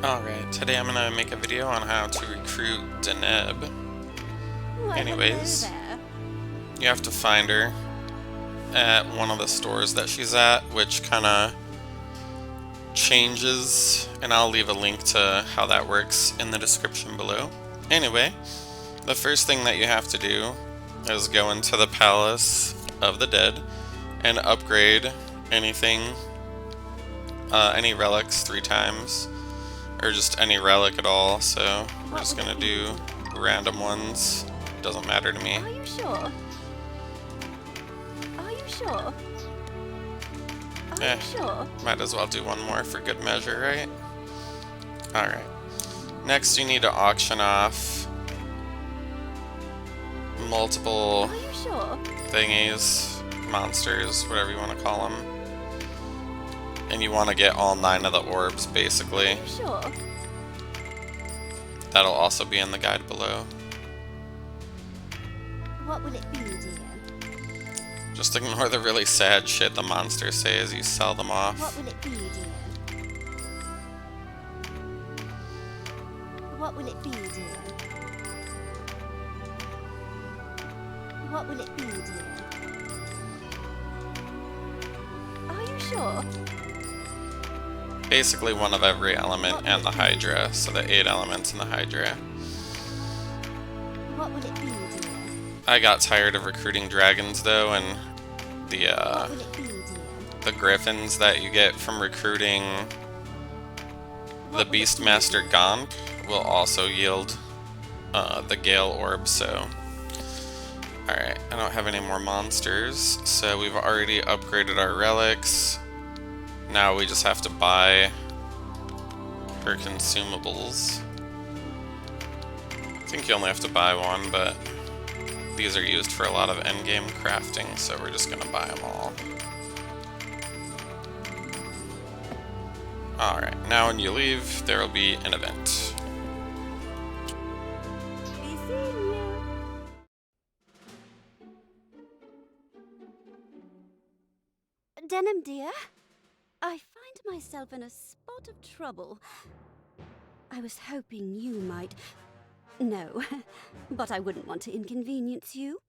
Alright, today I'm gonna make a video on how to recruit Deneb. Anyways, you have to find her at one of the stores that she's at, which kinda changes, and I'll leave a link to how that works in the description below. Anyway, the first thing that you have to do is go into the Palace of the Dead and upgrade anything, any relics 3 times. Or just any relic at all, so we're just gonna do random ones. Doesn't matter to me. Are you sure? Are you sure? Are you sure? Might as well do one more for good measure, right? Alright. Next you need to auction off multiple thingies, monsters, whatever you want to call them. And you want to get all 9 of the orbs, basically. Sure. That'll also be in the guide below. What will it be, dear? Just ignore the really sad shit the monsters say as you sell them off. What will it be, dear? What will it be, dear? What will it be, dear? Are you sure? Basically one of every element and the Hydra, so the 8 elements in the Hydra. What would it be, dear? I got tired of recruiting dragons though, and the griffins that you get from recruiting the Beastmaster Gomp will also yield the Gale Orb, so... Alright, I don't have any more monsters, so we've already upgraded our relics. Now we just have to buy her consumables. I think you only have to buy one, but these are used for a lot of endgame crafting, so we're just gonna buy them all. Alright, now when you leave, there will be an event. Deneb, dear? I find myself in a spot of trouble. I was hoping you might... No, but I wouldn't want to inconvenience you.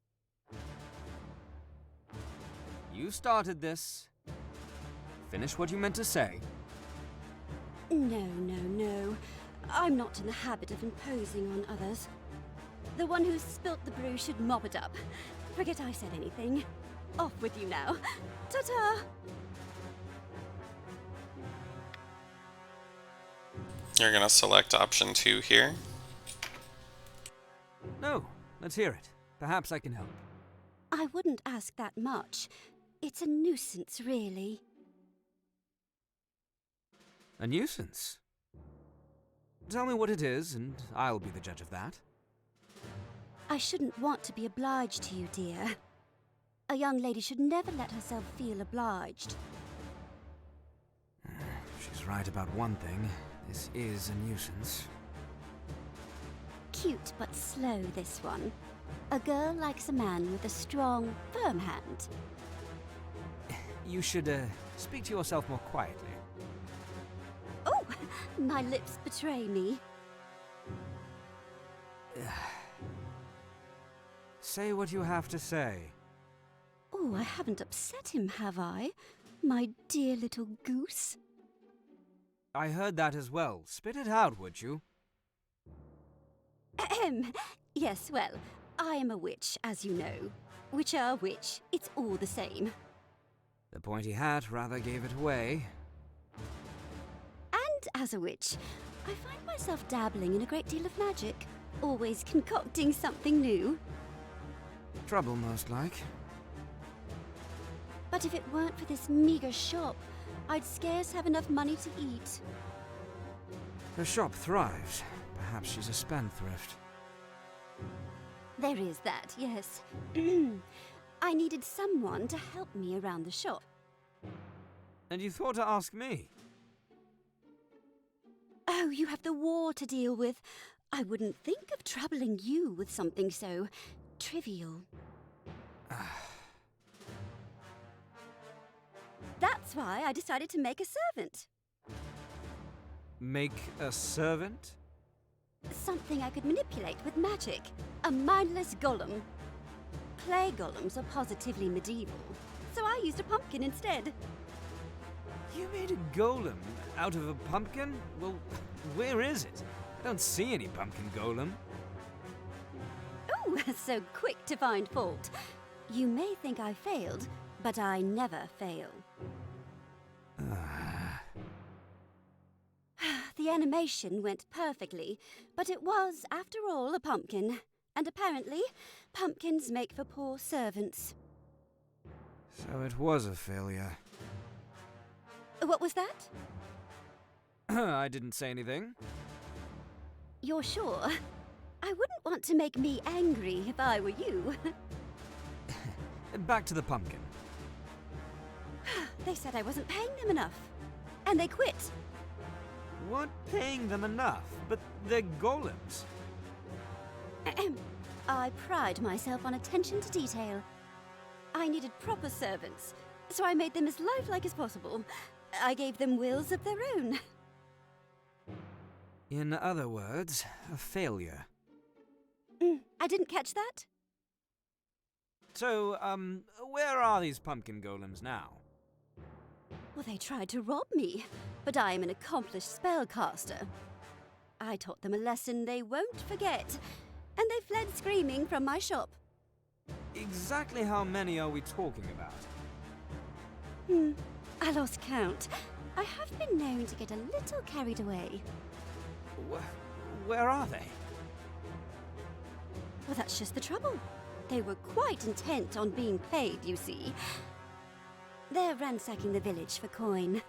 You started this. Finish what you meant to say. No. I'm not in the habit of imposing on others. The one who spilt the brew should mop it up. Forget I said anything. Off with you now. Ta-ta! You're gonna select option 2 here. No, let's hear it. Perhaps I can help. I wouldn't ask that much. It's a nuisance, really. A nuisance? Tell me what it is, and I'll be the judge of that. I shouldn't want to be obliged to you, dear. A young lady should never let herself feel obliged. She's right about one thing. This is a nuisance. Cute but slow, this one. A girl likes a man with a strong, firm hand. You should, speak to yourself more quietly. Oh, my lips betray me. Say what you have to say. Oh, I haven't upset him, have I? My dear little goose. I heard that as well. Spit it out, would you? Ahem. Yes, well, I am a witch, as you know. Witch are witch, it's all the same. The pointy hat rather gave it away. And as a witch, I find myself dabbling in a great deal of magic, always concocting something new. Trouble, most like. But if it weren't for this meager shop, I'd scarce have enough money to eat. Her shop thrives. Perhaps she's a spendthrift. There is that, yes. I needed someone to help me around the shop. And you thought to ask me? Oh, you have the war to deal with. I wouldn't think of troubling you with something so trivial. That's why I decided to make a servant. Make a servant? Something I could manipulate with magic. A mindless golem. Clay golems are positively medieval, so I used a pumpkin instead. You made a golem out of a pumpkin? Well, where is it? I don't see any pumpkin golem. Oh, so quick to find fault. You may think I failed, but I never fail. The animation went perfectly, but it was, after all, a pumpkin. And apparently, pumpkins make for poor servants. So it was a failure. What was that? I didn't say anything. You're sure? I wouldn't want to make me angry if I were you. Back to the pumpkin. They said I wasn't paying them enough. And they quit. What paying them enough? But they're golems. I pride myself on attention to detail. I needed proper servants, so I made them as lifelike as possible. I gave them wills of their own. In other words, a failure. I didn't catch that. So, where are these pumpkin golems now? Well, they tried to rob me, but I am an accomplished spellcaster. I taught them a lesson they won't forget, and they fled screaming from my shop. Exactly how many are we talking about? I lost count. I have been known to get a little carried away. Where are they? Well, that's just the trouble. They were quite intent on being paid, you see. They're ransacking the village for coin.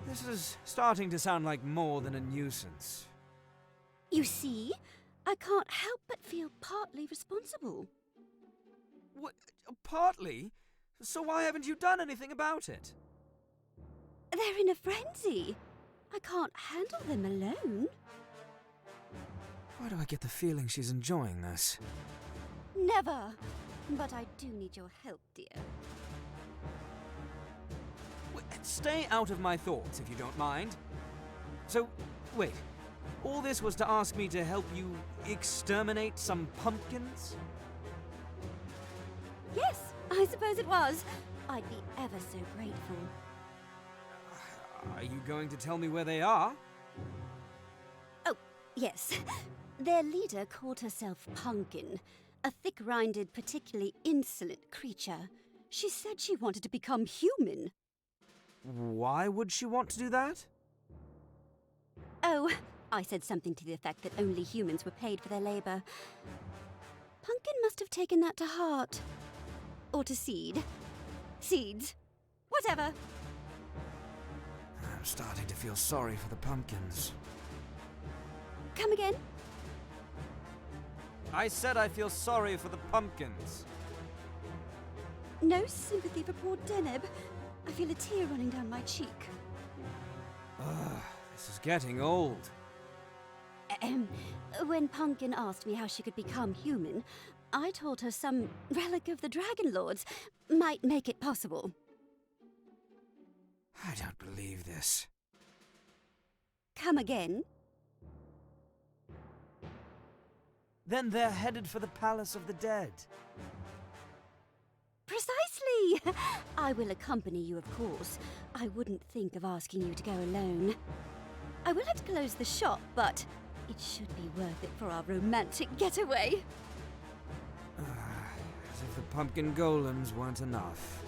This is starting to sound like more than a nuisance. You see, I can't help but feel partly responsible. What? Partly? So why haven't you done anything about it? They're in a frenzy. I can't handle them alone. Why do I get the feeling she's enjoying this? Never. But I do need your help, dear. Stay out of my thoughts, if you don't mind. So, wait. All this was to ask me to help you exterminate some pumpkins? Yes, I suppose it was. I'd be ever so grateful. Are you going to tell me where they are? Oh, yes. Their leader called herself Pumpkin, a thick-rinded, particularly insolent creature. She said she wanted to become human. Why would she want to do that? Oh, I said something to the effect that only humans were paid for their labor. Pumpkin must have taken that to heart. Or to seed. Seeds. Whatever. I'm starting to feel sorry for the pumpkins. Come again? I said I feel sorry for the pumpkins. No sympathy for poor Deneb. I feel a tear running down my cheek. This is getting old. When Pumpkin asked me how she could become human, I told her some relic of the Dragon Lords might make it possible. I don't believe this. Come again? Then they're headed for the Palace of the Dead. Precisely! I will accompany you, of course. I wouldn't think of asking you to go alone. I will have to close the shop, but it should be worth it for our romantic getaway. As if the pumpkin golems weren't enough.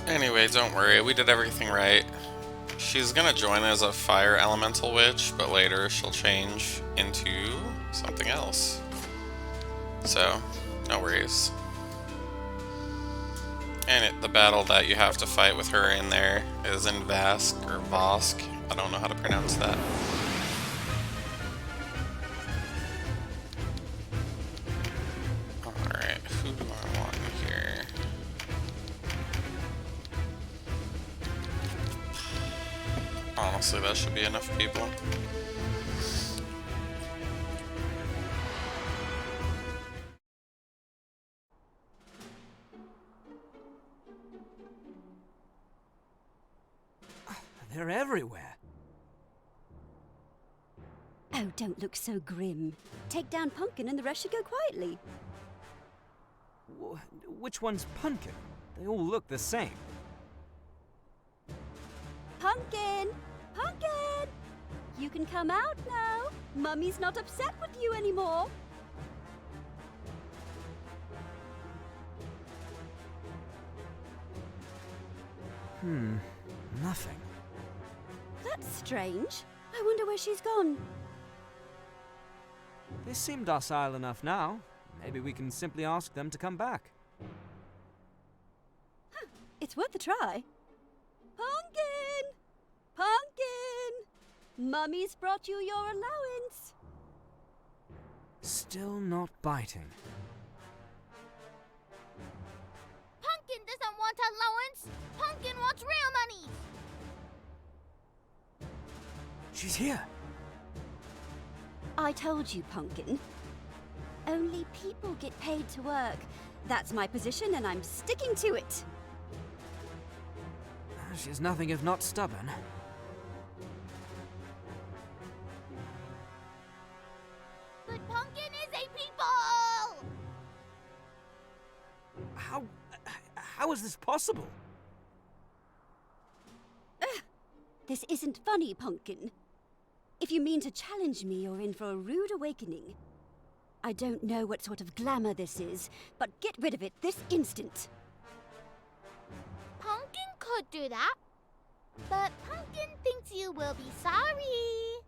Anyway, don't worry, we did everything right. She's gonna join as a fire elemental witch, but later she'll change into something else. So, no worries. And the battle that you have to fight with her in there is in Vask, or Vosk. I don't know how to pronounce that. Alright, who do I want here? Honestly, that should be enough people. They're everywhere. Oh, don't look so grim. Take down Pumpkin and the rest should go quietly. Which one's Pumpkin? They all look the same. Pumpkin! Pumpkin! You can come out now. Mummy's not upset with you anymore. Nothing. That's strange. I wonder where she's gone. They seem docile enough now. Maybe we can simply ask them to come back. It's worth a try. Pumpkin! Pumpkin! Mummy's brought you your allowance. Still not biting. Pumpkin doesn't want allowance. Pumpkin wants real money. She's here. I told you, Pumpkin. Only people get paid to work. That's my position and I'm sticking to it. She's nothing if not stubborn. But Pumpkin is a people! How is this possible? This isn't funny, Pumpkin. If you mean to challenge me, you're in for a rude awakening. I don't know what sort of glamour this is, but get rid of it this instant. Pumpkin could do that. But Pumpkin thinks you will be sorry.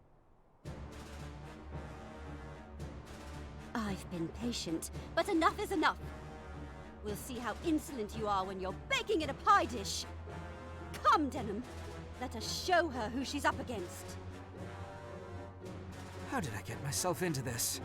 I've been patient, but enough is enough. We'll see how insolent you are when you're baking in a pie dish. Come, Deneb. Let us show her who she's up against. How did I get myself into this?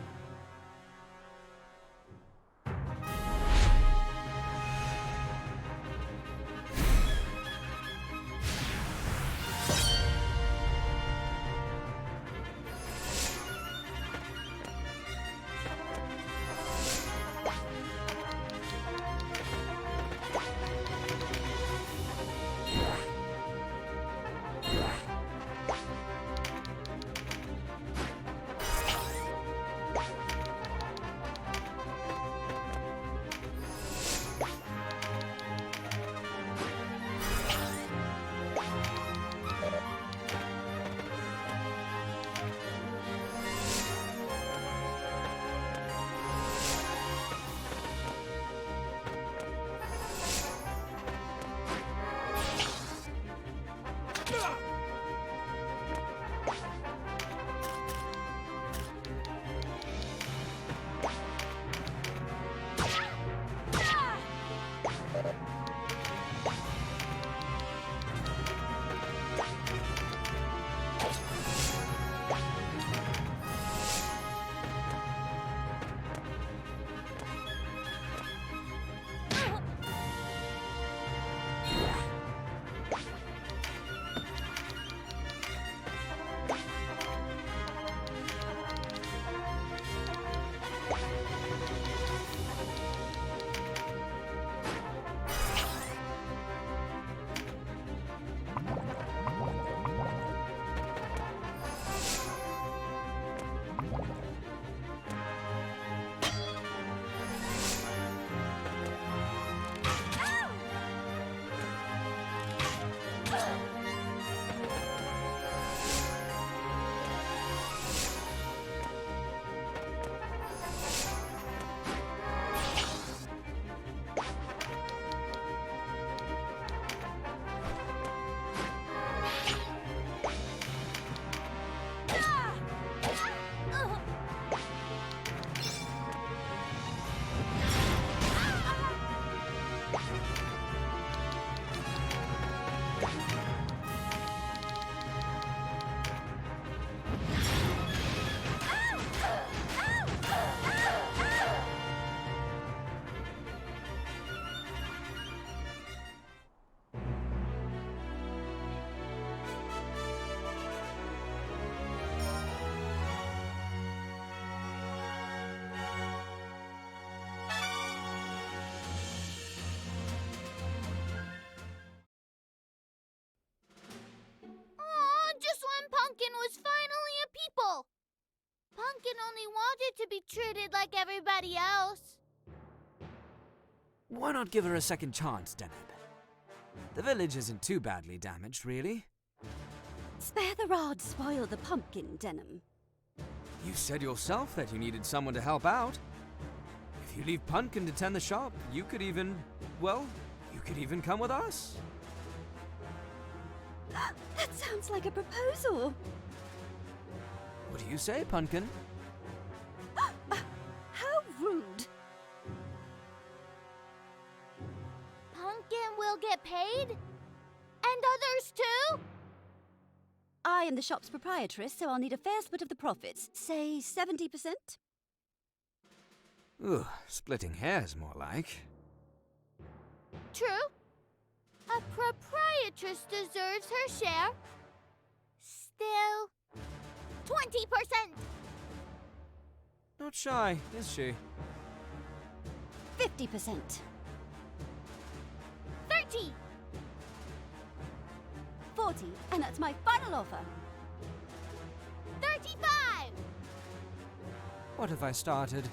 Pumpkin only wanted to be treated like everybody else. Why not give her a second chance, Deneb? The village isn't too badly damaged, really. Spare the rod, spoil the pumpkin, Deneb. You said yourself that you needed someone to help out. If you leave Pumpkin to tend the shop, you could even, well, you could even come with us. That sounds like a proposal. What do you say, Pumpkin? How rude. Pumpkin will get paid? And others too? I am the shop's proprietress, so I'll need a fair split of the profits. Say 70%? Ooh, splitting hairs more like. True. A proprietress deserves her share. Still, 20%. Not shy, is she? 50%. 30. 40, and that's my final offer. 35. What have I started?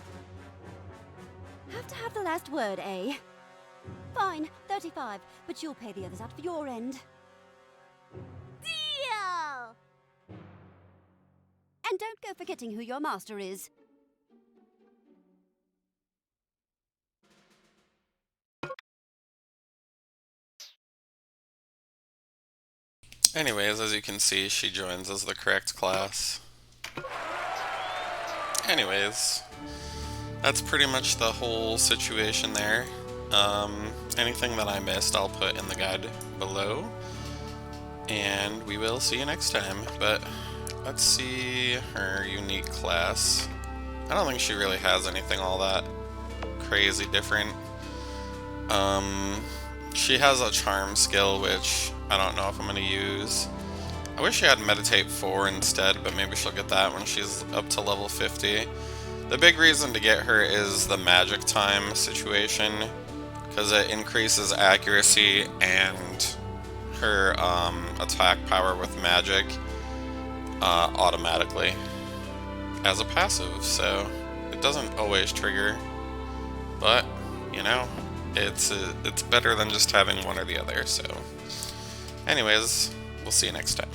Have to have the last word, eh? Fine, 35, but you'll pay the others out for your end. Deal. And don't go forgetting who your master is. Anyways, as you can see, she joins as the correct class. Anyways, that's pretty much the whole situation there. Anything that I missed, I'll put in the guide below. And we will see you next time. But let's see her unique class. I don't think she really has anything all that crazy different. She has a charm skill, which I don't know if I'm going to use. I wish she had Meditate 4 instead, but maybe she'll get that when she's up to level 50. The big reason to get her is the magic time situation, because it increases accuracy and her attack power with magic automatically as a passive, so it doesn't always trigger, but you know, it's better than just having one or the other. So anyways, we'll see you next time.